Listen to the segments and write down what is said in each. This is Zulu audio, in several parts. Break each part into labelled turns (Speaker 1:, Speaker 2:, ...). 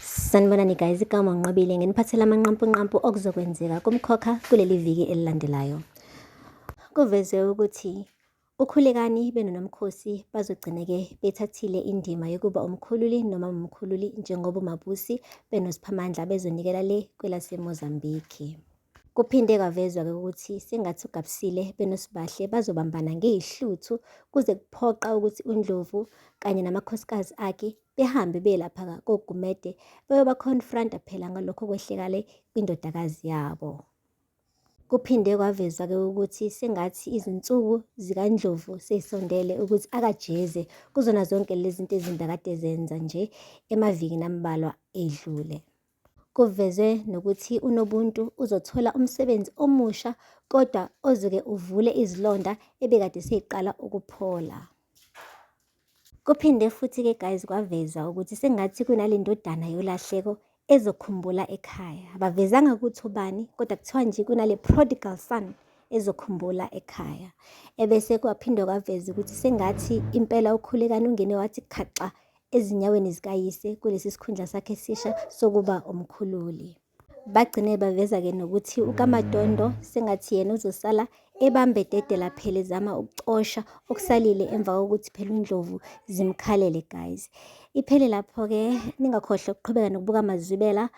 Speaker 1: Sanibonani guys, igama nginqobile nginiphathela amanqampunqampu okuzokwenzeka kumkhokha kuleli viki elilandelayo. Kuvezwe ukuthi uKhulekani benoNomkhosi bazogcina-ke bethathile indima yokuba umkhululi noma umkhululi njengoba uMabusi benosiphamandla bezonikela le kwelaseMozambique. Kuphinde kwavezwa-ke ukuthi sengathi uGabisile benoSibahle bazobambana ngey'hluthu kuze kuphoqa ukuthi uNdlovu kanye namakhosikazi akhe behambe belapha koGumede beyoba-confront-a phela ngalokho okwehlekale kwindodakazi yabo. Kuphinde kwavezwa-ke ukuthi sengathi izinsuku zikaNdlovu sey'sondele ukuthi akajeze kuzona zonke lezi zinto ezimbi akade zenza nje emavikini ambalwa edlule. Kuvezwe nokuthi uNobuntu uzothola umsebenzi omusha kodwa ozoke uvule izilonda ebekade sey'qala ukuphola. Kuphinde futhi-ke guys kwavezwa ukuthi sengathi kunale ndodana yolahleko ezokhumbula ekhaya. Abavezanga ukuthi ubani kodwa kuthiwa nje kunale prodigal son ezokhumbula ekhaya. Ebese kwaphinde kwaveza ukuthi sengathi impela uKhulekani ungene wathi khaxa ezinyaweni zikayise kulesi sikhundla sakhe esisha sokuba umkhululi. Bagcine baveza-ke nokuthi uKamadondo sengathi yena uzosala ebambe dedela phela ezama ukucosha okusalile emva kokuthi phela uNdlovu zimkhalele guys. Iphele lapho-ke, ningakhohlwa ukuqhubeka nokubuka amazwibela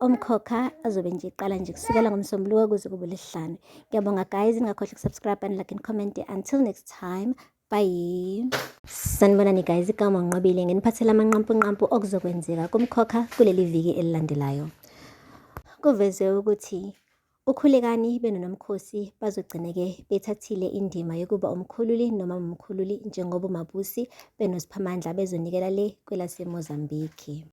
Speaker 1: omkhokha azobe nje eqala nje kusukela ngoMsombuluko kuze kube uLwesihlanu. Ngiyabonga guys, ningakhohlwa ukusubscribe and like and comment. Until next time, bye. Sanibonani guys, igama nginqobile nginiphathela amanqampunqampu okuzokwenzeka kumkhokha kuleli viki elilandelayo. Kuvezwe ukuthi uKhulekani benoNomkhosi bazogcina-ke bethathile indima yokuba umkhululi noma umkhululi njengoba uMabusi benosiphamandla bezonikela le kwelaseMozambique.